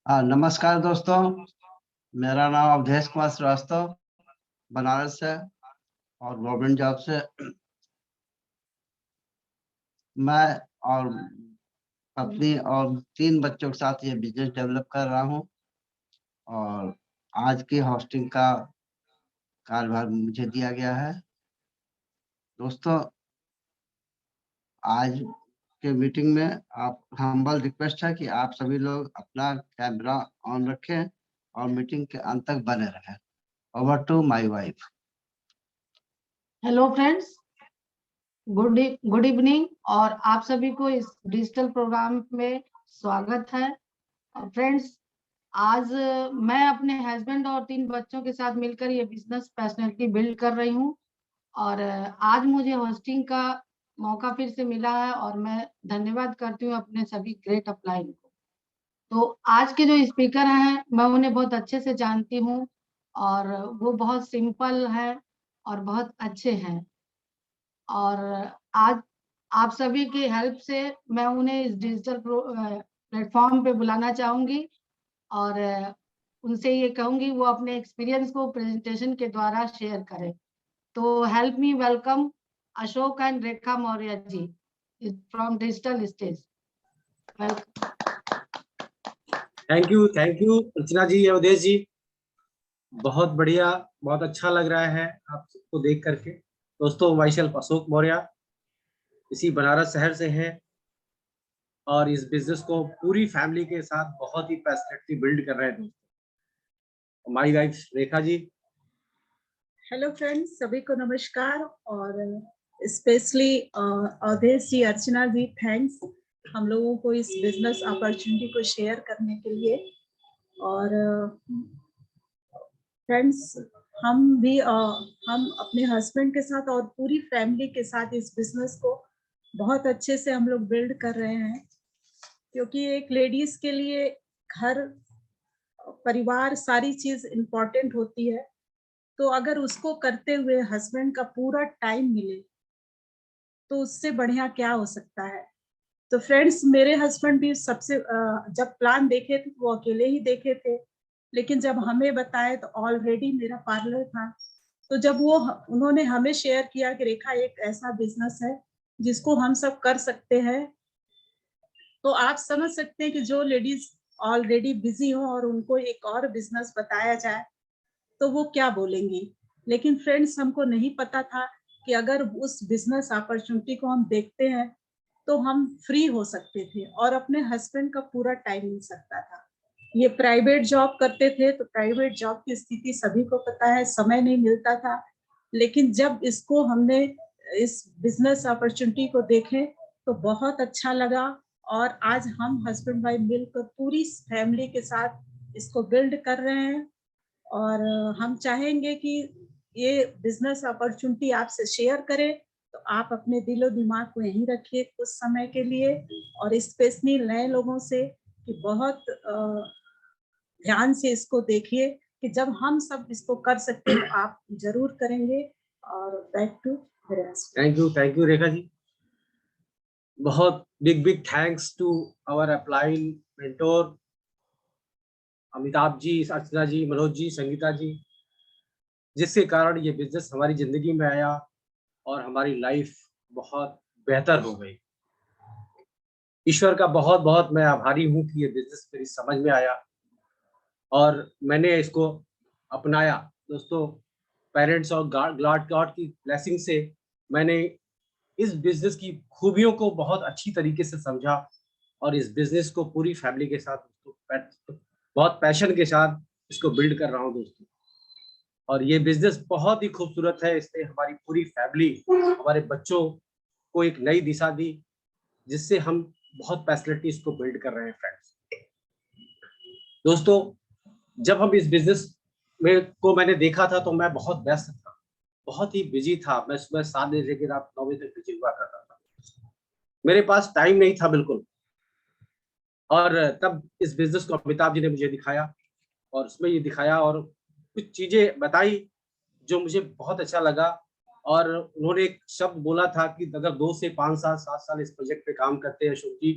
नमस्कार दोस्तों, मेरा नाम अवधेश कुमार श्रीवास्तव बनारस से और गवर्नमेंट जॉब से मैं और पत्नी और 3 बच्चों के साथ ये बिजनेस डेवलप कर रहा हूँ और आज की होस्टिंग का कार्यभार मुझे दिया गया है। दोस्तों, आज के मीटिंग में आप हम्बल रिक्वेस्ट है कि आप सभी लोग अपना कैमरा ऑन रखें और मीटिंग के अंत तक बने रहें। Over to my wife. Hello friends, good evening और आप सभी को इस डिजिटल प्रोग्राम में स्वागत है। फ्रेंड्स, आज मैं अपने हस्बैंड और 3 बच्चों के साथ मिलकर ये बिजनेस पर्सनैलिटी बिल्ड कर रही हूँ और आज मुझे होस्टिंग का मौका फिर से मिला है और मैं धन्यवाद करती हूँ अपने सभी ग्रेट अपलाइन को। तो आज के जो स्पीकर हैं मैं उन्हें बहुत अच्छे से जानती हूँ और वो बहुत सिंपल है और बहुत अच्छे हैं और आज आप सभी की हेल्प से मैं उन्हें इस डिजिटल प्लेटफॉर्म पे बुलाना चाहूंगी और उनसे ये कहूंगी वो अपने एक्सपीरियंस को प्रेजेंटेशन के द्वारा शेयर करें। तो help me welcome Ashok and Rekha Maurya ji from digital stage. Welcome. Thank you Archana ji, Awadhesh ji, बहुत बढ़िया, बहुत अच्छा लग रहा है आप सबको देख करके। दोस्तों, माई सेल्फ अशोक मौर्य, इसी बनारस शहर से हैं और इस बिजनेस को पूरी फैमिली के साथ बहुत ही पैशनेटली बिल्ड कर रहे हैं। दोस्तों, my wife Rekha ji. Hello friends, सभी को नमस्कार और स्पेशली अवधेश जी, अर्चना जी, थैंक्स हम लोगों को इस बिजनेस अपॉर्चुनिटी को शेयर करने के लिए। और फ्रेंड्स, हम अपने हस्बैंड के साथ और पूरी फैमिली के साथ इस बिजनेस को बहुत अच्छे से हम लोग बिल्ड कर रहे हैं, क्योंकि एक लेडीज के लिए घर, परिवार, सारी चीज इम्पोर्टेंट होती है। तो अगर उसको करते हुए हस्बैंड का पूरा टाइम मिले तो उससे बढ़िया क्या हो सकता है। तो फ्रेंड्स, मेरे हस्बैंड भी जब प्लान देखे थे वो अकेले ही देखे थे, लेकिन जब हमें बताए तो ऑलरेडी मेरा पार्लर था। तो जब उन्होंने हमें शेयर किया कि रेखा एक ऐसा बिजनेस है जिसको हम सब कर सकते हैं, तो आप समझ सकते हैं कि जो लेडीज ऑलरेडी बिजी हो और उनको एक और बिजनेस बताया जाए तो वो क्या बोलेंगी। लेकिन फ्रेंड्स, हमको नहीं पता था कि अगर उस बिजनेस अपॉर्चुनिटी को हम देखते हैं तो हम फ्री हो सकते थे और अपने हस्बैंड का पूरा टाइम मिल सकता था। ये प्राइवेट जॉब करते थे तो प्राइवेट जॉब की स्थिति सभी को पता है, समय नहीं मिलता था। लेकिन जब इसको हमने इस बिजनेस अपॉर्चुनिटी को देखे तो बहुत अच्छा लगा और आज हम हस्बैंड वाइफ मिलकर पूरी फैमिली के साथ इसको बिल्ड कर रहे हैं। और हम चाहेंगे कि ये बिजनेस अपॉर्चुनिटी आपसे शेयर करें तो आप अपने दिलो दिमाग को यहीं रखिए कुछ समय के लिए, और स्पेशली नए लोगों से कि बहुत ध्यान से इसको देखिए कि जब हम सब इसको कर सकते हैं तो आप जरूर करेंगे। और back to thank you Rekha ji. बहुत big thanks to our upline mentor Amitabh ji, Archana ji, Manoj ji, Sangeeta ji, जिसके कारण ये बिजनेस हमारी जिंदगी में आया और हमारी लाइफ बहुत बेहतर हो गई। ईश्वर का बहुत बहुत मैं आभारी हूँ कि ये बिजनेस मेरी समझ में आया और मैंने इसको अपनाया। दोस्तों, पेरेंट्स और गॉड की ब्लेसिंग से मैंने इस बिजनेस की खूबियों को बहुत अच्छी तरीके से समझा और इस बिजनेस को पूरी फैमिली के साथ बहुत पैशन के साथ इसको बिल्ड कर रहा हूँ दोस्तों। और ये बिजनेस बहुत ही खूबसूरत है, इसने हमारी पूरी फैमिली, हमारे बच्चों को एक नई दिशा दी, जिससे हम बहुत पैशनेटली इसको बिल्ड कर रहे हैं। फ्रेंड्स, दोस्तों, जब हम इस बिजनेस मैंने देखा था तो मैं बहुत व्यस्त था, बहुत ही बिजी था। मैं सुबह 7 बजे से रात 9 बजे तक बिजी हुआ करता था, मेरे पास टाइम नहीं था बिल्कुल। और तब इस बिजनेस को अमिताभ जी ने मुझे दिखाया और उसमें ये दिखाया और कुछ चीजें बताई जो मुझे बहुत अच्छा लगा। और उन्होंने एक शब्द बोला था कि अगर 2 से 5 साल 7 साल इस प्रोजेक्ट पे काम करते हैं अशोक जी,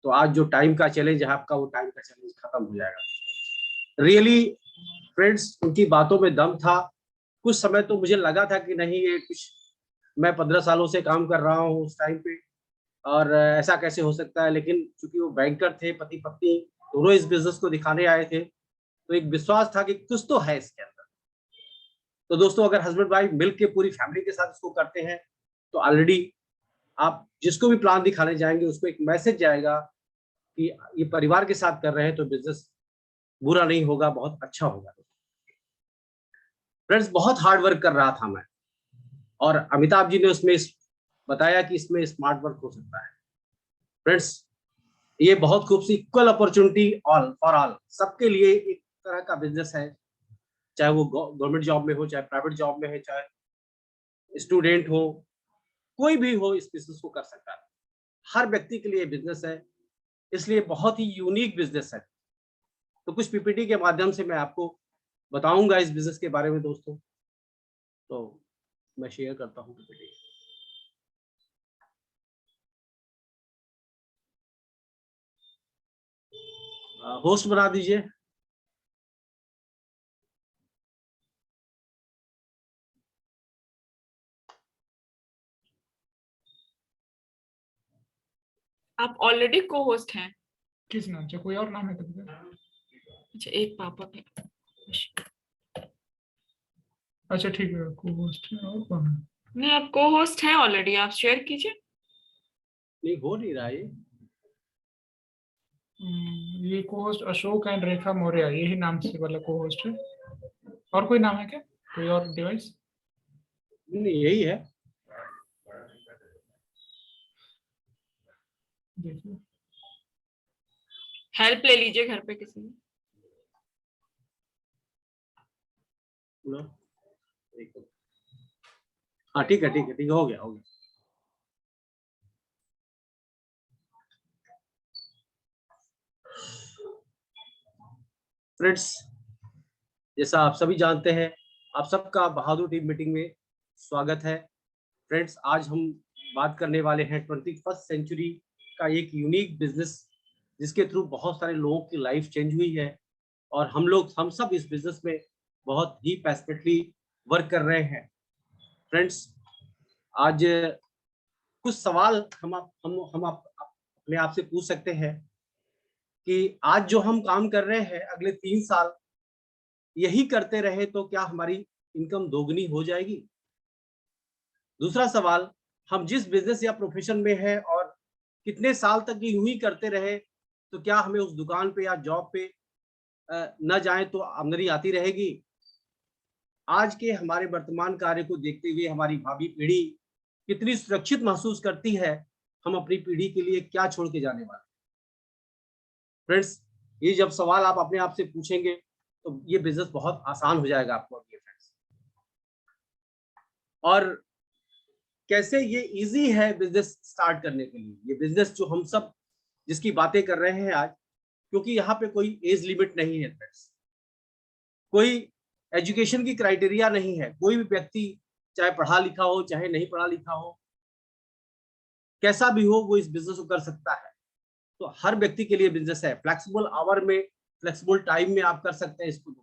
तो आज जो टाइम का चैलेंज है आपका, वो टाइम का चैलेंज खत्म हो जाएगा। रियली फ्रेंड्स, उनकी बातों में दम था। कुछ समय तो मुझे लगा था कि नहीं, ये कुछ, मैं 15 सालों से काम कर रहा हूँ उस टाइम पे, और ऐसा कैसे हो सकता है। लेकिन चूंकि वो बैंकर थे, पति पत्नी दोनों इस बिजनेस को दिखाने आए थे, तो एक विश्वास था कि कुछ तो है इसके अंदर। तो दोस्तों, अगर हस्बैंड वाइफ मिल के पूरी फैमिली के साथ इसको करते हैं, तो ऑलरेडी आप जिसको भी प्लान दिखाने जाएंगे उसको एक मैसेज जाएगा कि ये परिवार के साथ कर रहे हैं, तो बिजनेस बुरा नहीं होगा, बहुत अच्छा होगा। फ्रेंड्स, बहुत हार्ड वर्क कर रहा था मैं, और अमिताभ जी ने उसमें बताया कि इसमें स्मार्ट वर्क हो सकता है। फ्रेंड्स, ये बहुत खूबसूरत equal opportunity all for all, सबके लिए एक तरह का बिजनेस है, चाहे वो गवर्नमेंट जॉब में हो, चाहे प्राइवेट जॉब में है, चाहे स्टूडेंट हो, कोई भी हो इस बिजनेस को कर सकता है। हर व्यक्ति के लिए बिजनेस है, इसलिए बहुत ही यूनिक बिजनेस है। तो कुछ पीपीटी के माध्यम से मैं आपको बताऊंगा इस बिजनेस के बारे में दोस्तों। तो मैं शेयर करता हूँ पीपीटी। होस्ट बना दीजिए। आप ऑलरेडी को होस्ट हैं? किस नाम से? कोई और नाम है कभी? अच्छा, एक पापा के। अच्छा ठीक है, को होस्ट है। और कौन है? नहीं, आप को होस्ट हैं ऑलरेडी, आप शेयर कीजिए। नहीं हो नहीं रहा है। ये को होस्ट अशोक एंड रेखा मौर्य, यही नाम से वाला को होस्ट है। और कोई नाम है क्या? कोई और डिवाइस? नहीं, यही है। देखिए, हेल्प ले लीजिए घर पे किसी ने। हाँ ठीक है, ठीक है, ठीक है, हो गया, हो गया। फ्रेंड्स, जैसा आप सभी जानते हैं, आप सबका बहादुर टीम मीटिंग में स्वागत है। फ्रेंड्स, आज हम बात करने वाले हैं 21st सेंचुरी का एक यूनिक बिजनेस, जिसके थ्रू बहुत सारे लोगों की लाइफ चेंज हुई है, और हम सब इस बिजनेस में बहुत ही पैशनेटली वर्क कर रहे हैं। फ्रेंड्स, आज कुछ सवाल हम अपने आप से पूछ सकते हैं कि आज जो हम काम कर रहे हैं, अगले 3 साल यही करते रहे तो क्या हमारी इनकम दोगुनी हो जाएगी? दूसरा सवाल, हम जिस बिजनेस या प्रोफेशन में है और कितने साल तक यूं ही करते रहे, तो क्या हमें उस दुकान पे या जॉब पे न जाए तो आमदनी आती रहेगी? आज के हमारे वर्तमान कार्य को देखते हुए हमारी भावी पीढ़ी कितनी सुरक्षित महसूस करती है? हम अपनी पीढ़ी के लिए क्या छोड़ के जाने वाले? फ्रेंड्स, ये जब सवाल आप अपने आप से पूछेंगे तो ये बिजनेस बहुत आसान हो जाएगा आपको अभी फ्रेंड्स। और कैसे ये इजी है बिजनेस स्टार्ट करने के लिए, ये बिजनेस जो हम सब जिसकी बातें कर रहे हैं आज, क्योंकि यहाँ पे कोई एज लिमिट नहीं है फ्रेंड्स, कोई एजुकेशन की क्राइटेरिया नहीं है। कोई भी व्यक्ति चाहे पढ़ा लिखा हो चाहे नहीं पढ़ा लिखा हो, कैसा भी हो, वो इस बिजनेस को कर सकता है। तो हर व्यक्ति के लिए बिजनेस है। फ्लेक्सिबल आवर में, फ्लेक्सिबल टाइम में आप कर सकते हैं इसको।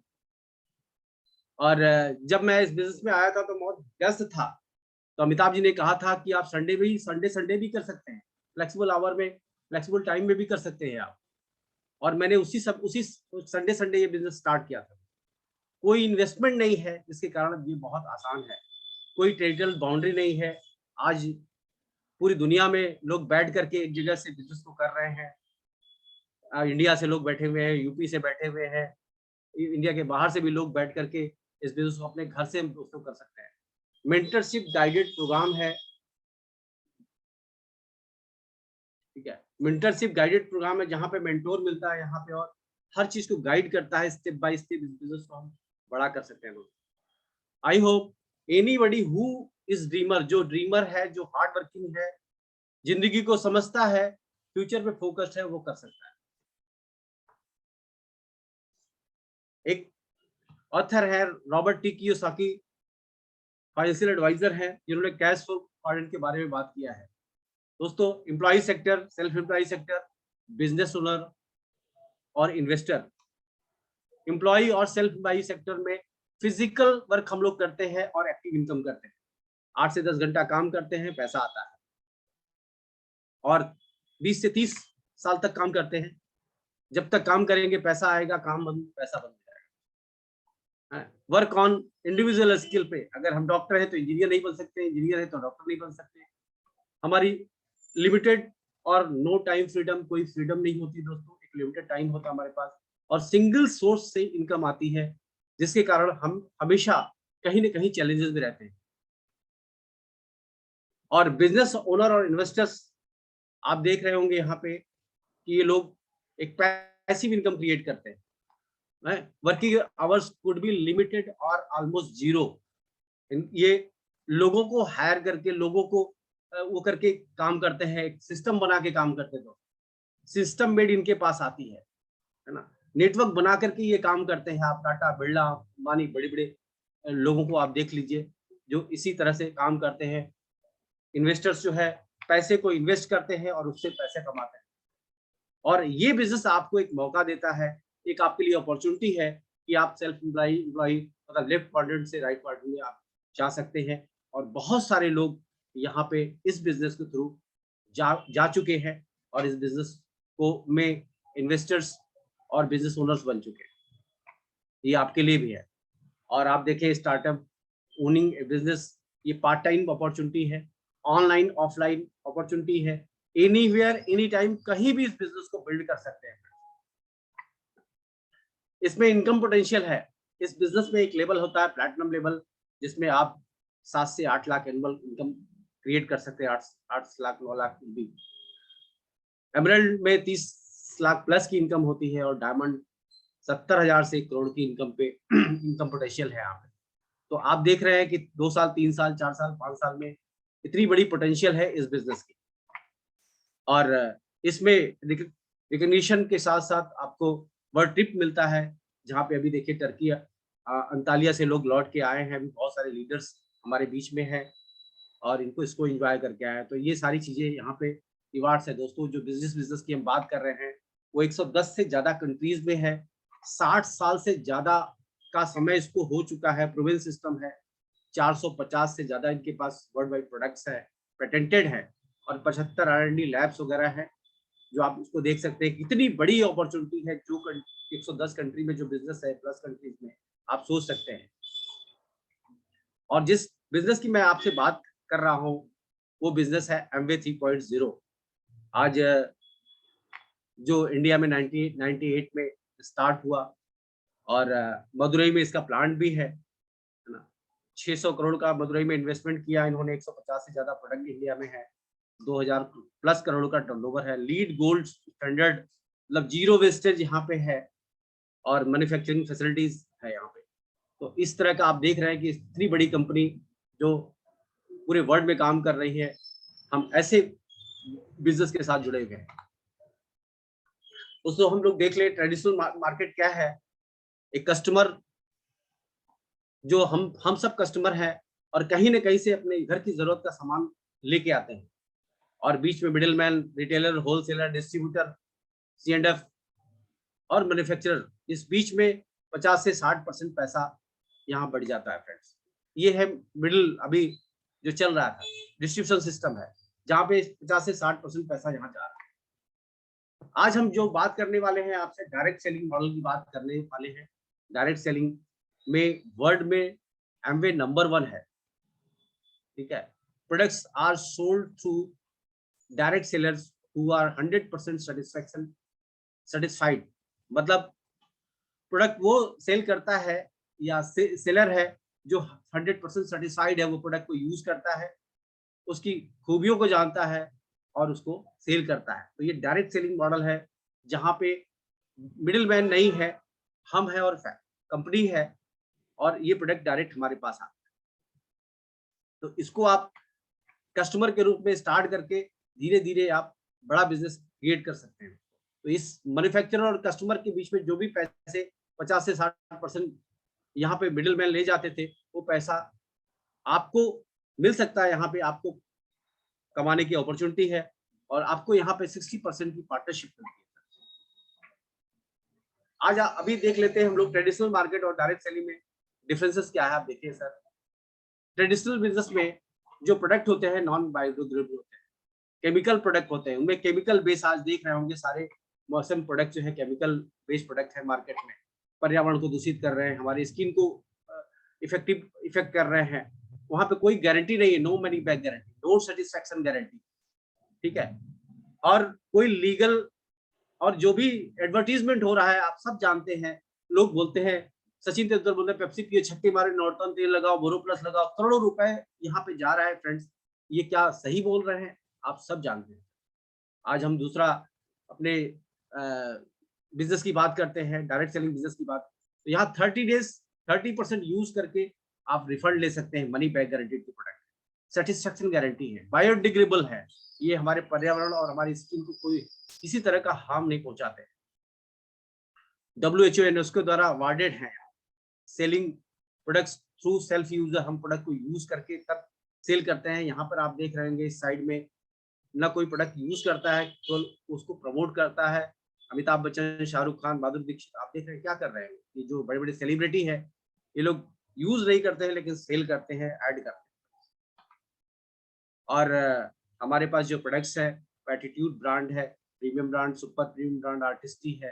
और जब मैं इस बिजनेस में आया था तो बहुत व्यस्त था, तो अमिताभ जी ने कहा था कि आप संडे भी कर सकते हैं, फ्लेक्सिबल आवर में, फ्लेक्सिबल टाइम में भी कर सकते हैं आप। और मैंने उसी संडे ये बिजनेस स्टार्ट किया था। कोई इन्वेस्टमेंट नहीं है, जिसके कारण ये बहुत आसान है। कोई टेरिटोरियल बाउंड्री नहीं है। आज पूरी दुनिया में लोग बैठ करके एक जगह से बिजनेस को कर रहे हैं। इंडिया से लोग बैठे हुए हैं, यूपी से बैठे हुए हैं, इंडिया के बाहर से भी लोग बैठ करके इस बिजनेस को अपने घर से दोस्तों कर सकते हैं। मेंटरशिप गाइडेड प्रोग्राम है, ठीक है। मेंटरशिप गाइडेड प्रोग्राम है जहाँ पे मेंटोर मिलता है यहाँ पे, और हर चीज को गाइड करता है, स्टेप बाय स्टेप इस बिजनेस को हम बड़ा कर सकते हैं दोस्तों। I hope anybody who is dreamer, जो ड्रीमर है, जो हार्ड वर्किंग है, जिंदगी को समझता है, फ्यूचर पे फोकस्ड है, वो कर सकता है। एक ऑथर है Robert T Kiyosaki, financial advisor है, जिन्होंने कैश फ्लो क्वाड्रेंट के बारे में बात किया है। दोस्तों, employ sector, self employ sector, business owner और इन्वेस्टर, एम्प्लॉय और सेल्फ एम्प्लॉय सेक्टर में फिजिकल वर्क हम लोग करते हैं और एक्टिव इनकम करते हैं। 8 से 10 घंटा काम करते हैं, पैसा आता है, और 20 से 30 साल तक काम करते हैं। जब तक काम करेंगे पैसा आएगा, काम बंद पैसा बंद हो जाएगा। वर्क ऑन इंडिविजुअल स्किल पे, अगर हम डॉक्टर हैं तो इंजीनियर नहीं बन सकते, इंजीनियर है तो डॉक्टर नहीं बन सकते। हमारी लिमिटेड और नो टाइम फ्रीडम, कोई फ्रीडम नहीं होती दोस्तों, एक लिमिटेड टाइम होता है हमारे पास, और सिंगल सोर्स से इनकम आती है, जिसके कारण हम हमेशा कहीं ना कहीं चैलेंजेस में रहते हैं। और बिजनेस ओनर और इन्वेस्टर्स आप देख रहे होंगे यहाँ पे कि ये लोग एक पैसिव इनकम क्रिएट करते हैं। Working hours could be limited और ऑलमोस्ट जीरो। ये लोगों को हायर करके, लोगों को वो करके काम करते हैं, एक सिस्टम बना के काम करते हैं। तो सिस्टम मेड इनके पास आती है ना, नेटवर्क बना करके ये काम करते हैं। आप टाटा, बिरला, अंबानी, बड़े बड़े लोगों को आप देख लीजिए जो इसी तरह से काम करते हैं। इन्वेस्टर्स जो है पैसे को इन्वेस्ट करते हैं और उससे पैसे कमाते हैं, और ये बिजनेस आपको एक मौका देता है, एक आपके लिए अपॉर्चुनिटी है कि आप सेल्फ एम्प्लॉय मतलब लेफ्ट क्वाड्रेंट से राइट क्वाड्रेंट में आप जा सकते हैं। और बहुत सारे लोग यहाँ पे इस बिजनेस के थ्रू जा चुके हैं और इस बिजनेस को में इन्वेस्टर्स और बिजनेस ओनर्स बन चुके हैं। ये आपके लिए भी है। और आप देखें, स्टार्टअप ओनिंग ए बिजनेस, ये पार्ट टाइम अपॉर्चुनिटी है, ऑनलाइन ऑफलाइन अपॉर्चुनिटी है, एनीवेयर एनी टाइम, कहीं भी इस बिजनेस को बिल्ड कर सकते हैं। इसमें इनकम पोटेंशियल है। इस बिजनेस में एक लेवल होता है प्लैटिनम लेवल, जिसमें आप 7 से 8 लाख एनुअल इनकम क्रिएट कर सकते हैं। 8 लाख 9 लाख भी। एमरल्ड में 30 लाख प्लस की इनकम होती है, और डायमंड 70,000 से 1 करोड़ की इनकम पे इनकम पोटेंशियल है यहाँ पे। तो आप देख रहे हैं कि 2 साल, 3 साल, 4 साल, 5 साल में इतनी बड़ी पोटेंशियल है इस बिजनेस की। और इसमें रिकग्निशन के साथ साथ आपको वर्ल्ड ट्रिप मिलता है, जहाँ पे अभी देखिए टर्की, अंतालिया से लोग लौट के आए हैं। अभी बहुत सारे लीडर्स हमारे बीच में हैं और इसको एंजॉय करके आए हैं। तो ये सारी चीजें यहाँ पे रिवार्ड्स है दोस्तों। जो बिजनेस की हम बात कर रहे हैं वो 110 से ज्यादा कंट्रीज में है। 60 साल से ज्यादा का समय इसको हो चुका है। प्रूवन सिस्टम है। 450 से ज्यादा इनके पास वर्ल्ड वाइड प्रोडक्ट्स है, पेटेंटेड है, और 75 R&D लैब्स वगैरह हैं, जो आप उसको देख सकते हैं। कितनी बड़ी अपॉर्चुनिटी है। जो 110 कंट्री में जो बिजनेस है, प्लस कंट्रीज में, आप सोच सकते हैं। और जिस बिजनेस की मैं आपसे बात कर रहा हूँ वो बिजनेस है Amway 3.0। आज जो इंडिया में 98 में स्टार्ट हुआ, और मदुरई में इसका प्लांट भी है ना। 600 करोड़ का मदुरई में इन्वेस्टमेंट किया इन्होंने। 150 से ज्यादा प्रोडक्ट इंडिया में है। 2000 प्लस करोड़ का टर्नओवर है। लीड गोल्ड स्टैंडर्ड, मतलब जीरो वेस्टेज यहाँ पे है, और मैन्युफैक्चरिंग फैसिलिटीज है यहाँ पे। तो इस तरह का आप देख रहे हैं कि इतनी बड़ी कंपनी जो पूरे वर्ल्ड में काम कर रही है, हम ऐसे बिजनेस के साथ जुड़े हुए हैं। दोस्तों हम लोग देख ले ट्रेडिशनल मार्केट क्या है। एक कस्टमर, जो हम सब कस्टमर हैं, और कहीं ना कहीं से अपने घर की जरूरत का सामान लेके आते हैं, और बीच में middleman, retailer, wholesaler, distributor, C&F और मैन्युफैक्चरर, इस बीच में 50 से 60% पैसा यहाँ बढ़ जाता है फ्रेंड्स। ये है मिडिल, अभी जो चल रहा था डिस्ट्रीब्यूशन सिस्टम है, जहाँ पे 50 से 60% पैसा यहाँ जा रहा है। आज हम जो बात करने वाले हैं आपसे, डायरेक्ट सेलिंग मॉडल की बात करने वाले हैं। डायरेक्ट सेलिंग में वर्ल्ड में Amway नंबर 1 है। ठीक है। Products are sold through direct sellers who are 100% satisfied. मतलब प्रोडक्ट वो सेल करता है या सेलर है जो 100% सेटिस्फाइड है, वो प्रोडक्ट को यूज करता है, उसकी खूबियों को जानता है और उसको सेल करता है। तो ये डायरेक्ट सेलिंग मॉडल है, जहाँ पे मिडिल मैन नहीं है, हम है और कंपनी है, और ये प्रोडक्ट डायरेक्ट हमारे पास आता है। तो इसको आप कस्टमर के रूप में स्टार्ट करके धीरे धीरे आप बड़ा बिजनेस क्रिएट कर सकते हैं। तो इस मैन्युफैक्चरर और कस्टमर के बीच में जो भी पैसे 50 से 60% यहाँ पे मिडिल मैन ले जाते थे, वो पैसा आपको मिल सकता है। यहाँ पे आपको कमाने की अपॉर्चुनिटी है। और आपको यहाँ पे 60% की पार्टनरशिप मिलती है। आज अभी देख लेते हैं हम लोग ट्रेडिशनल मार्केट और डायरेक्ट सेलिंग में डिफरेंसेस क्या है। आप देखिए सर, ट्रेडिशनल बिजनेस में जो प्रोडक्ट होते हैं नॉन बायोडिग्रेडेबल होते हैं, केमिकल प्रोडक्ट होते हैं, उनमें केमिकल बेस आज देख रहे होंगे सारे मौसम प्रोडक्ट जो है केमिकल बेस्ड प्रोडक्ट है मार्केट में, पर्यावरण को दूषित कर रहे हैं, हमारी स्किन को इफेक्ट कर रहे हैं। वहां पे कोई गारंटी नहीं है, no money back guarantee, no satisfaction guarantee, ठीक है। और कोई लीगल और जो भी एडवर्टीजमेंट हो रहा है आप सब जानते हैं, लोग बोलते हैं, सचिन तेंदुलकर बोलते हैं पेप्सी पियो, छक्के मारे, नॉर्टन तेल लगाओ, बोरो प्लस लगाओ, करोड़ों रुपए यहाँ पे जा रहा है फ्रेंड्स। ये क्या सही बोल रहे हैं? आप सब जानते हैं। आज हम दूसरा अपने बिजनेस की बात करते हैं, डायरेक्ट सेलिंग बिजनेस की बात। तो यहाँ 30 डेज 30% यूज करके आप रिफंड ले सकते हैं, money back guaranteed product, satisfaction guarantee है, बायोडिग्रेडेबल है, ये हमारे पर्यावरण और हमारी स्किन को कोई किसी तरह का हार्म नहीं पहुंचाते। WHO यूनेस्को द्वारा अवार्डेड है। Selling products through self user, हम प्रोडक्ट को यूज करके तब सेल करते हैं। यहाँ पर आप देख रहे होंगे इस साइड में ना कोई प्रोडक्ट यूज करता है तो उसको प्रमोट करता है। अमिताभ बच्चन, शाहरुख खान, माधुरी दीक्षित, आप देख रहे हैं क्या कर रहे हैं, ये जो बड़े बड़े सेलिब्रिटी है ये लोग यूज नहीं करते हैं लेकिन सेल करते हैं, ऐड करते हैं। और हमारे पास जो प्रोडक्ट्स है एटीट्यूड ब्रांड है, premium brand, super premium brand Artistry है,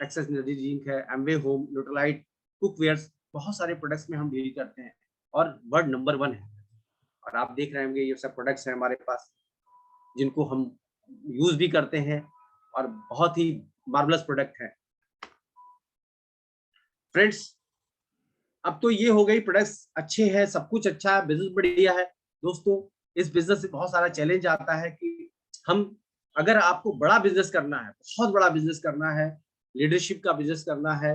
एक्सेस एनर्जी ड्रिंक है, एमवे होम, न्यूट्रलाइट, कुकवेयर्स, बहुत सारे प्रोडक्ट्स में हम डील करते हैं और वर्ल्ड नंबर 1 है। और आप देख रहे होंगे ये सब प्रोडक्ट्स हैं हमारे पास जिनको हम यूज भी करते हैं और बहुत ही मार्वलस प्रोडक्ट है फ्रेंड्स। अब तो ये हो गई, प्रोडक्ट्स अच्छे हैं, सब कुछ अच्छा है, बिजनेस बढ़िया है। दोस्तों इस बिजनेस से बहुत सारा चैलेंज आता है कि हम, अगर आपको बड़ा बिजनेस करना है, बहुत बड़ा बिजनेस करना है, लीडरशिप का बिजनेस करना है,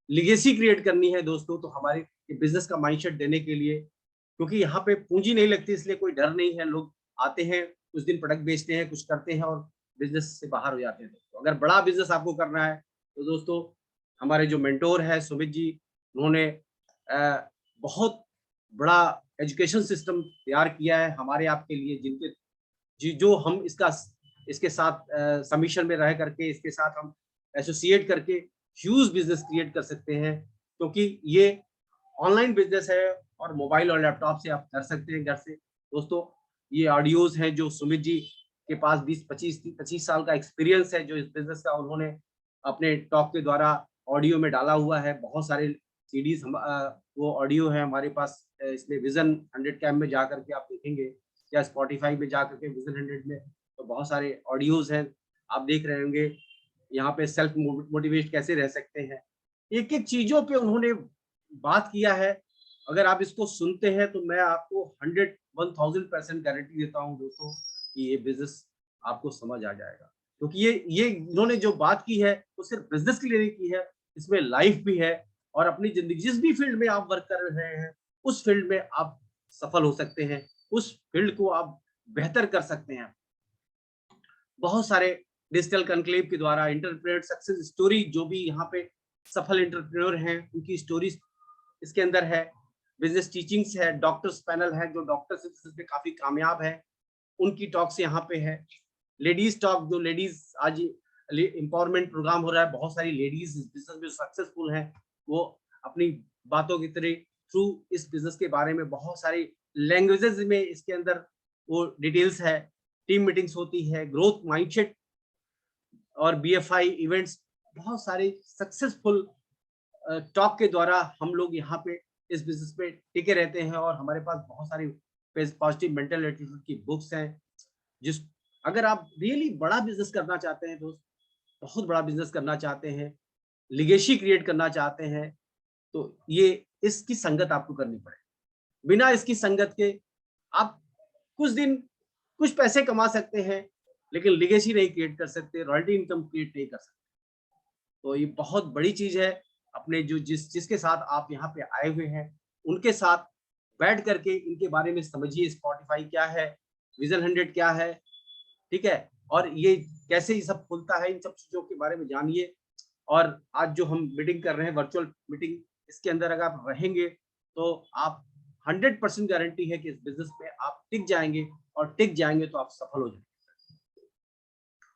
लिगेसी क्रिएट करनी है दोस्तों, तो हमारे बिजनेस का माइंडसेट देने के लिए, क्योंकि यहाँ पे पूंजी नहीं लगती इसलिए कोई डर नहीं है, लोग आते हैं कुछ दिन प्रोडक्ट बेचते हैं, कुछ करते हैं और बिजनेस से बाहर हो जाते हैं। तो अगर बड़ा बिजनेस आपको करना है तो दोस्तों हमारे जो मेंटोर है सुमित जी, उन्होंने बहुत बड़ा एजुकेशन सिस्टम तैयार किया है हमारे आपके लिए, जिनके जो हम इसके साथ सबमिशन में रह करके, इसके साथ हम एसोसिएट करके ह्यूज बिजनेस क्रिएट कर सकते हैं, क्योंकि ये ऑनलाइन बिजनेस है और मोबाइल और लैपटॉप से आप कर सकते हैं घर से। दोस्तों ये ऑडियोज हैं जो सुमित जी के पास 20-25 साल का एक्सपीरियंस है, जो इस बिजनेस का उन्होंने अपने टॉक के द्वारा ऑडियो में डाला हुआ है। बहुत सारे सीडीज वो ऑडियो है हमारे पास, इसमें विजन 100 कैम में जा करके आप देखेंगे, या स्पॉटिफाई में जा करके विजन 100 में, तो बहुत सारे ऑडियोज हैं आप देख रहे होंगे। यहाँ पे सेल्फ मोटिवेट कैसे रह सकते हैं, एक एक चीजों पे उन्होंने बात किया है। अगर आप इसको सुनते हैं तो मैं आपको 1000% गारंटी देता हूँ दोस्तों कि ये बिजनेस आपको समझ आ जाएगा, क्योंकि ये इन्होंने जो बात की है वो सिर्फ बिजनेस के लिए नहीं की है, इसमें लाइफ भी है और अपनी जिंदगी जिस भी फील्ड में आप वर्क कर रहे हैं उस फील्ड में आप सफल हो सकते हैं, उस फील्ड को आप बेहतर कर सकते हैं। बहुत सारे डिजिटल कॉन्क्लेव के द्वारा एंटरप्रेन्योर सक्सेस स्टोरी, जो भी यहाँ पे सफल एंटरप्रेन्योर हैं उनकी स्टोरीज इसके अंदर है। बिजनेस टीचिंग्स है, डॉक्टर्स पैनल है जो डॉक्टर्स बिजनेस में काफी कामयाब है, उनकी टॉक्स यहाँ पे है। लेडीज टॉक, जो लेडीज आज एम्पावरमेंट प्रोग्राम हो रहा है, बहुत सारी लेडीज इस बिजनेस में सक्सेसफुल हैं, वो अपनी बातों की तरह थ्रू इस बिजनेस के बारे में बहुत सारी लैंग्वेजेस में इसके अंदर वो डिटेल्स है। टीम मीटिंग्स होती है, ग्रोथ माइंडसेट और BFI इवेंट्स, बहुत सारे सक्सेसफुल टॉक के द्वारा हम लोग यहाँ पे इस बिजनेस पे टिके रहते हैं। और हमारे पास बहुत सारी पॉजिटिव मेंटल एटीट्यूड की बुक्स हैं, जिस अगर आप रियली बड़ा बिजनेस करना चाहते हैं दोस्त, बहुत बड़ा बिजनेस करना चाहते हैं, लिगेसी क्रिएट करना चाहते हैं, तो ये इसकी संगत आपको करनी पड़ेगी। बिना इसकी संगत के आप कुछ दिन कुछ पैसे कमा सकते हैं लेकिन लिगेसी नहीं क्रिएट कर सकते, रॉयल्टी इनकम क्रिएट नहीं कर सकते। तो ये बहुत बड़ी चीज है। अपने जो जिसके साथ आप यहाँ पे आए हुए हैं उनके साथ बैठ करके इनके बारे में समझिए, स्पॉटिफाई क्या है, विजन 100 क्या है, ठीक है, और ये कैसे ये सब खुलता है, इन सब चीजों के बारे में जानिए। और आज जो हम मीटिंग कर रहे हैं, वर्चुअल मीटिंग, इसके अंदर अगर आप रहेंगे तो आप 100% गारंटी है कि इस बिजनेस में आप टिक जाएंगे, और टिक जाएंगे तो आप सफल हो जाएंगे।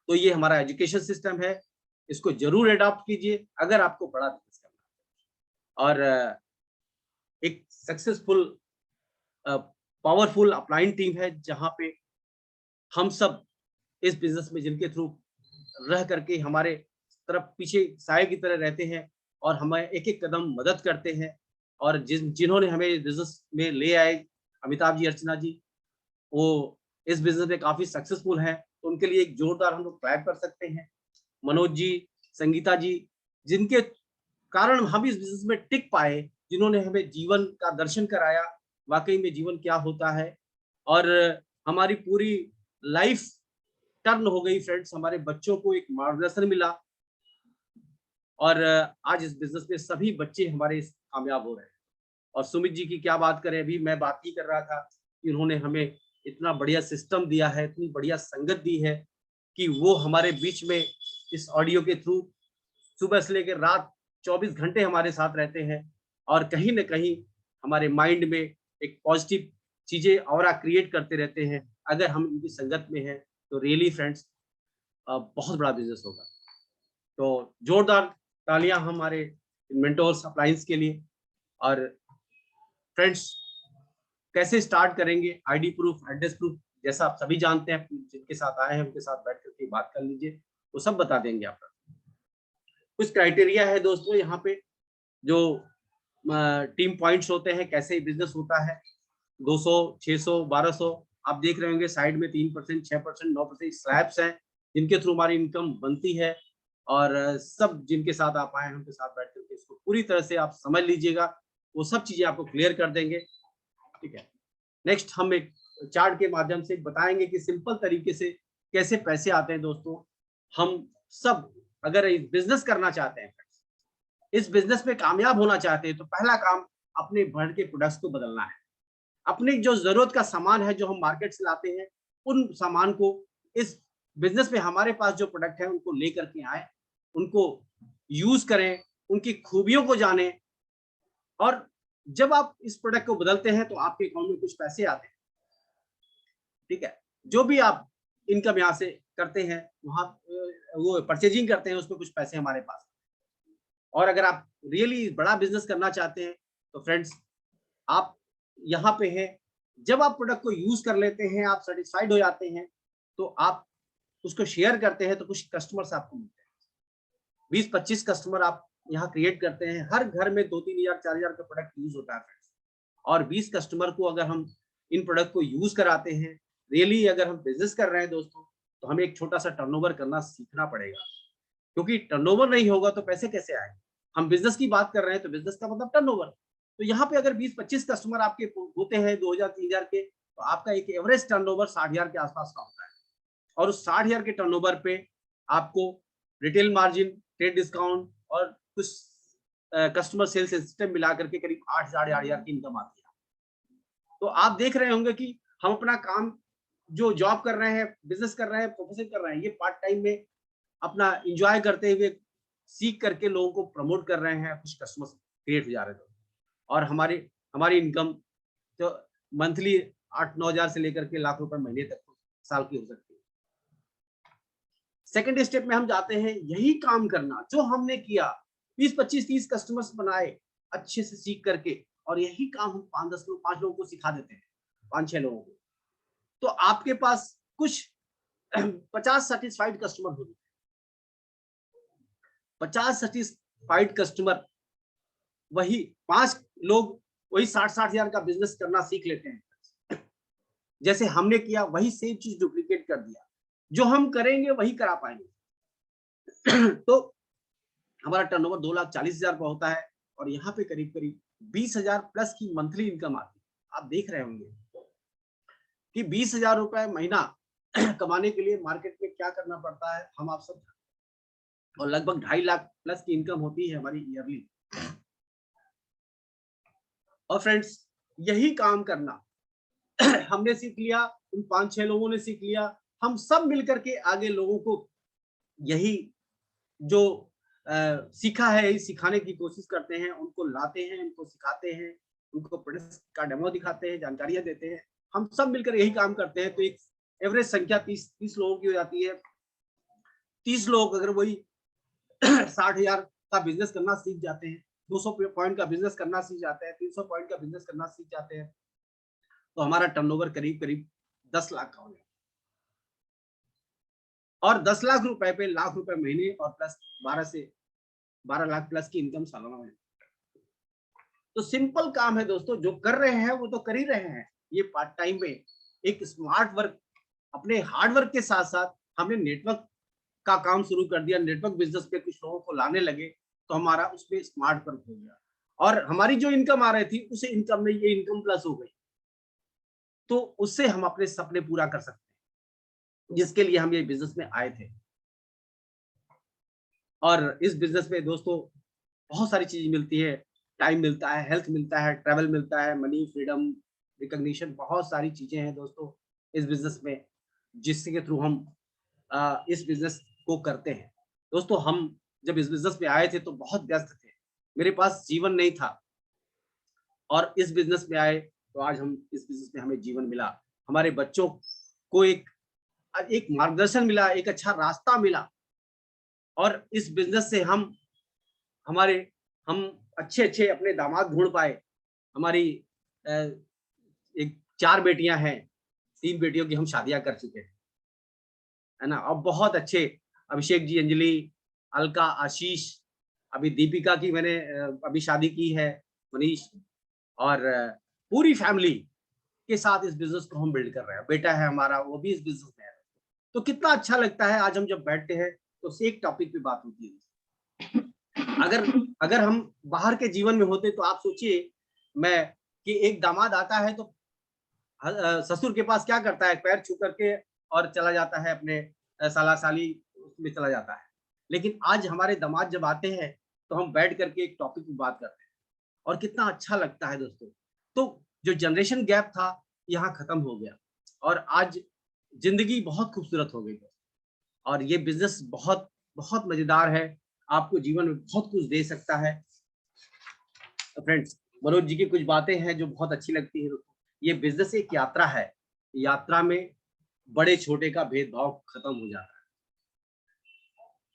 तो ये हमारा एजुकेशन सिस्टम है, इसको जरूर अडॉप्ट कीजिए अगर आपको बड़ा बिजनेस करना है। और एक सक्सेसफुल पावरफुल अपलाइन टीम है जहां पे हम सब इस बिजनेस में जिनके थ्रू रह करके हमारे तरफ पीछे साए की तरह रहते हैं और हमें एक एक कदम मदद करते हैं। और जिन्होंने हमें बिजनेस में ले आए, अमिताभ जी, अर्चना जी, वो इस बिजनेस में काफी सक्सेसफुल हैं, तो उनके लिए एक जोरदार हम लोग क्लैप कर सकते हैं। मनोज जी, संगीता जी, जिनके कारण हम इस बिजनेस में टिक पाए, जिन्होंने हमें जीवन का दर्शन कराया, वाकई में जीवन क्या होता है। और हमारी पूरी लाइफ टर्न हो गई फ्रेंड्स, हमारे बच्चों को एक मार्गदर्शन मिला और आज इस बिजनेस में सभी बच्चे हमारे कामयाब हो रहे हैं। और सुमित जी की क्या बात करें, अभी मैं बात ही कर रहा था कि उन्होंने हमें इतना बढ़िया सिस्टम दिया है, इतनी बढ़िया संगत दी है कि वो हमारे बीच में इस ऑडियो के थ्रू सुबह से लेकर रात 24 घंटे हमारे साथ रहते हैं और कहीं ना कहीं हमारे माइंड में एक पॉजिटिव चीजें और क्रिएट करते रहते हैं। अगर हम इनकी संगत में हैं तो रियली फ्रेंड्स बहुत बड़ा बिजनेस होगा। तो जोरदार तालियां हमारे मेंटोर्स अप्लायंस के लिए। और फ्रेंड्स, कैसे स्टार्ट करेंगे? आईडी प्रूफ, एड्रेस प्रूफ, जैसा आप सभी जानते हैं, जिनके साथ आए हैं उनके साथ बैठ करके बात कर लीजिए, वो सब बता देंगे आपको। कुछ क्राइटेरिया है दोस्तों यहाँ पे, जो टीम पॉइंट्स होते हैं, कैसे बिजनेस होता है। 200, 600, 1200 आप देख रहे होंगे साइड में 3%, 6%, 9% स्लैब्स हैं जिनके थ्रू हमारी इनकम बनती है। और सब जिनके साथ आप आए हैं उनके साथ बैठ करके इसको पूरी तरह से आप समझ लीजिएगा, वो सब चीजें आपको क्लियर कर देंगे। ठीक है, नेक्स्ट हम एक चार्ट के माध्यम से बताएंगे कि सिंपल तरीके से कैसे पैसे आते हैं। दोस्तों, हम सब अगर इस बिजनेस करना चाहते हैं, इस बिजनेस में कामयाब होना चाहते हैं, तो पहला काम अपने भर के प्रोडक्ट्स को बदलना है। अपनी जो जरूरत का सामान है जो हम मार्केट से लाते हैं, उन सामान को इस बिजनेस में हमारे पास जो प्रोडक्ट है उनको लेकर के आए, उनको यूज करें, उनकी खूबियों को जानें। और जब आप इस प्रोडक्ट को बदलते हैं तो आपके अकाउंट में कुछ पैसे आते हैं। ठीक है, जो भी आप इनकम यहाँ से करते हैं, वहां वो परचेजिंग करते हैं, उसमें कुछ पैसे हमारे पास। और अगर आप रियली बड़ा बिजनेस करना चाहते हैं तो फ्रेंड्स, आप यहाँ पे हैं, जब आप प्रोडक्ट को यूज कर लेते हैं, आप सेटिस्फाइड हो जाते हैं, तो आप उसको शेयर करते हैं, तो कुछ कस्टमर्स आपको मिलते हैं। 20-25 कस्टमर आप यहाँ क्रिएट करते हैं। हर घर में 2-3 हज़ार 4 हज़ार का प्रोडक्ट यूज होता है फ्रेंड्स। और 20 कस्टमर को अगर हम इन प्रोडक्ट को यूज कराते हैं, रियली अगर हम बिजनेस कर रहे हैं दोस्तों, तो हमें एक छोटा सा टर्नओवर करना सीखना पड़ेगा, क्योंकि टर्नओवर नहीं होगा तो पैसे कैसे आएंगे। हम बिजनेस की बात कर रहे हैं तो बिजनेस का मतलब टर्नओवर। तो यहाँ पे अगर 20-25 कस्टमर आपके होते हैं 2,000-3,000 के, तो आपका एक एवरेज टर्नओवर 60,000 के आसपास का होता है। और उस 60,000 के टर्नओवर पे आपको रिटेल मार्जिन, ट्रेड डिस्काउंट और कुछ कस्टमर सेल सिस्टम मिला करके करीब 8,000 की इनकम आती है। तो आप देख रहे होंगे कि हम अपना काम जो जॉब कर रहे हैं, बिजनेस कर रहे हैं, प्रोफेशन कर रहे हैं, ये पार्ट टाइम में अपना एंजॉय करते हुए सीख करके लोगों को प्रमोट कर रहे हैं, कुछ कस्टमर्स क्रिएट हो जा रहे थे। और हमारी इनकम तो मंथली 8-9 हज़ार से लेकर के लाख रुपए महीने तक साल की हो सकती है। सेकंड स्टेप में हम जाते हैं, यही काम करना जो हमने किया, 20-25-30 कस्टमर्स बनाए अच्छे से सीख करके, और यही काम हम 5 लोगों को सिखा देते हैं, 5-6 लोगों को, तो आपके पास कुछ 50 सेटिस्फाइड कस्टमर हो जाते हैं। 50 सेटिस्फाइड कस्टमर, वही 5 लोग वही 60-60 हज़ार का बिजनेस करना सीख लेते हैं। जैसे हमने किया वही सेम चीज डुप्लीकेट कर दिया, जो हम करेंगे वही करा पाएंगे। तो हमारा टर्नओवर 2,40,000 का होता है और यहाँ पे करीब 20,000 प्लस की मंथली इनकम आती है। आप देख रहे होंगे कि 20,000 रुपए महीना कमाने के लिए मार्केट में क्या करना पड़ता है, हम आप सब, और लगभग 2.5 लाख प्लस की इनकम होती है हमारी ईयरली। और फ्रेंड्स, यही काम करना हमने सीख लिया, उन 5-6 लोगों ने सीख लिया, हम सब मिलकर के आगे लोगों को यही जो सीखा है यही सिखाने की कोशिश करते हैं, उनको लाते हैं, उनको सिखाते हैं, उनको प्रोडक्ट का डेमो दिखाते हैं, जानकारियां देते हैं। हम सब मिलकर यही काम करते हैं, तो एक एवरेज संख्या 30 लोगों की हो जाती है। 30 लोग अगर वही 60,000 का बिजनेस करना सीख जाते हैं, 200 पॉइंट का बिजनेस करना सीख जाते हैं, 300 पॉइंट का बिजनेस करना सीख जाते हैं, तो हमारा टर्नओवर करीब करीब 10 लाख का हो गया। और 10 लाख रुपए पे लाख रुपए महीने और प्लस 12 लाख प्लस की इनकम सालाना है। तो सिंपल काम है दोस्तों, जो कर रहे हैं वो तो कर ही रहे हैं। ये पार्ट टाइम में एक स्मार्ट वर्क, अपने हार्ड वर्क के साथ साथ हमने नेटवर्क का काम शुरू कर दिया, नेटवर्क बिजनेस पे कुछ लोगों को लाने लगे, तो हमारा उसमें स्मार्ट वर्क हो गया और हमारी जो इनकम आ रही थी उस इनकम में ये इनकम प्लस हो गई, तो उससे हम अपने सपने पूरा कर सकते हैं, जिसके लिए हम ये बिजनेस में आए थे। और इस बिजनेस में दोस्तों बहुत सारी चीज मिलती है, टाइम मिलता है, हेल्थ मिलता है, ट्रैवल मिलता है, मनी, फ्रीडम, रिकॉग्निशन, बहुत सारी चीजें हैं दोस्तों इस बिजनेस में, जिसके थ्रू हम इस बिजनेस को करते हैं। दोस्तों हम जब इस बिजनेस में आए थे तो बहुत व्यस्त थे, मेरे पास जीवन नहीं था, और इस बिजनेस में आए तो आज हम इस बिजनेस में हमें जीवन मिला, हमारे बच्चों को एक मार्गदर्शन मिला, एक अच्छा रास्ता मिला, और इस बिजनेस से हम अच्छे अच्छे अपने दामाद ढूंढ पाए। हमारी एक 4 बेटियां हैं, 3 बेटियों की हम शादियां कर चुके हैं, है ना। अब बहुत अच्छे अभिषेक जी, अंजलि, अलका, आशीष, अभी दीपिका की मैंने अभी शादी की है, मनीष, और पूरी फैमिली के साथ इस बिजनेस को हम बिल्ड कर रहे हैं। बेटा है हमारा, वो भी इस बिजनेस में है। तो कितना अच्छा लगता है आज हम जब बैठते हैं तो एक टॉपिक पे बात होती है। अगर हम बाहर के जीवन में होते तो आप सोचिए कि एक दामाद आता है तो ससुर के पास क्या करता है, पैर छू करके और चला जाता है, अपने साला साली उसमें चला जाता है। लेकिन आज हमारे दामाद जब आते हैं तो हम बैठ करके एक टॉपिक पे बात करते हैं, और कितना अच्छा लगता है दोस्तों। तो जो जनरेशन गैप था यहाँ खत्म हो गया, और आज जिंदगी बहुत खूबसूरत हो गई, और ये बिजनेस बहुत बहुत मजेदार है, आपको जीवन में बहुत कुछ दे सकता है। तो फ्रेंड्स, मनोज जी की कुछ बातें हैं जो बहुत अच्छी लगती है। ये बिजनेस एक यात्रा है, यात्रा में बड़े छोटे का भेदभाव खत्म हो जाता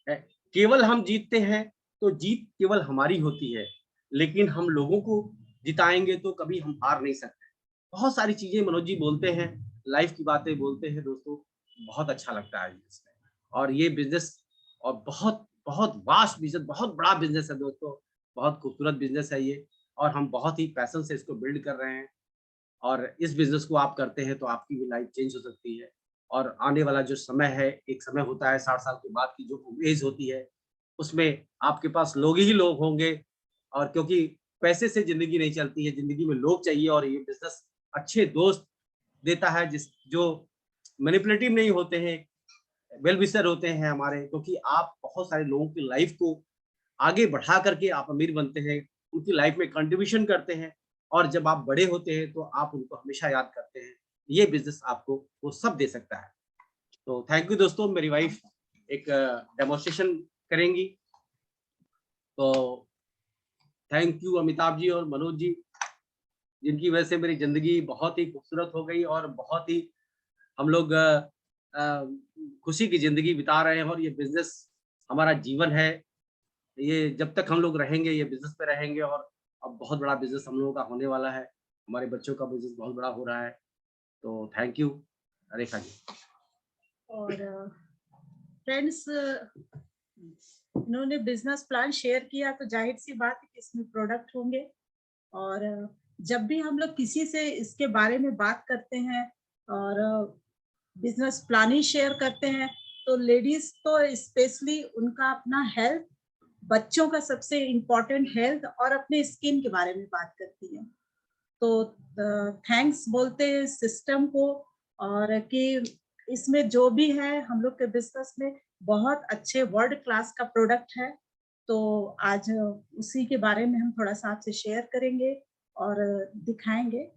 है। केवल हम जीतते हैं तो जीत केवल हमारी होती है, लेकिन हम लोगों को जिताएंगे तो कभी हम हार नहीं सकते। बहुत सारी चीजें मनोज जी बोलते हैं, लाइफ की बातें बोलते हैं दोस्तों, बहुत अच्छा लगता है इसमें। और ये बिजनेस और बहुत बहुत वास्ट बिजनेस, बहुत बड़ा बिजनेस है दोस्तों, बहुत खूबसूरत बिजनेस है ये, और हम बहुत ही पैशन से इसको बिल्ड कर रहे हैं। और इस बिजनेस को आप करते हैं तो आपकी भी लाइफ चेंज हो सकती है, और आने वाला जो समय है, एक समय होता है 60 साल के बाद की जो एज होती है, उसमें आपके पास लोग ही लोग होंगे, और क्योंकि पैसे से जिंदगी नहीं चलती है, जिंदगी में लोग चाहिए, और ये बिजनेस अच्छे दोस्त देता है जो मैनिपुलेटिव नहीं होते हैं, वेल विशर होते हैं हमारे, क्योंकि आप बहुत सारे लोगों की लाइफ को आगे बढ़ा करके आप अमीर बनते हैं, उनकी लाइफ में कंट्रीब्यूशन करते हैं, और जब आप बड़े होते हैं तो आप उनको हमेशा याद करते हैं। ये बिजनेस आपको वो सब दे सकता है। तो थैंक यू दोस्तों, मेरी वाइफ एक डेमोन्स्ट्रेशन करेंगी। तो थैंक यू अमिताभ जी और मनोज जी, जिनकी वजह से मेरी जिंदगी बहुत ही खूबसूरत हो गई, और बहुत ही हम लोग खुशी की जिंदगी बिता रहे हैं, और ये बिजनेस हमारा जीवन है। ये जब तक हम लोग रहेंगे ये बिजनेस पे रहेंगे, और अब बहुत बड़ा बिजनेस हम लोगों का होने वाला है, हमारे बच्चों का बिजनेस बहुत बड़ा हो रहा है। तो थैंक यू रेखा जी। और फ्रेंड्स, इन्होंने बिजनेस प्लान शेयर किया, तो जाहिर सी बात है कि इसमें प्रोडक्ट होंगे। और जब भी हम लोग किसी से इसके बारे में बात करते हैं और बिजनेस प्लानिंग शेयर करते हैं, तो लेडीज तो स्पेशली उनका अपना हेल्थ, बच्चों का सबसे इम्पोर्टेंट हेल्थ, और अपने स्किन के बारे में बात करती है। तो थैंक्स बोलते हैं सिस्टम को, और कि इसमें जो भी है हम लोग के बिजनेस में बहुत अच्छे वर्ल्ड क्लास का प्रोडक्ट है। तो आज उसी के बारे में हम थोड़ा सा आपसे शेयर करेंगे और दिखाएंगे।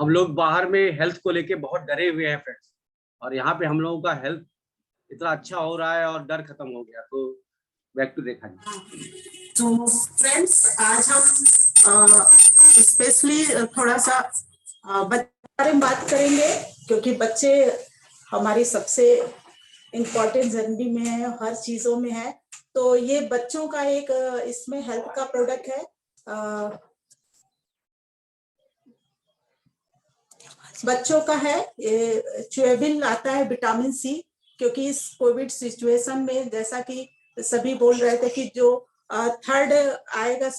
हम लोग बाहर में हेल्थ को लेके बहुत डरे हुए हैं फ्रेंड्स, और यहाँ पे हम लोगों का हेल्थ इतना अच्छा हो रहा है और डर खत्म हो गया। तो बैक टू रेखा जी। तो फ्रेंड्स, आज हम स्पेशली थोड़ा सा बच्चों के बारे में बात करेंगे, क्योंकि बच्चे हमारी सबसे इम्पोर्टेंट जिंदगी में है, हर चीजों में है। तो ये बच्चों का एक इसमें हेल्थ का प्रोडक्ट है। बच्चों का है, ये च्यूएबिन आता है, विटामिन सी, क्योंकि इस कोविड सिचुएशन में जैसा कि सभी बोल रहे थे कि जो थर्ड आएगा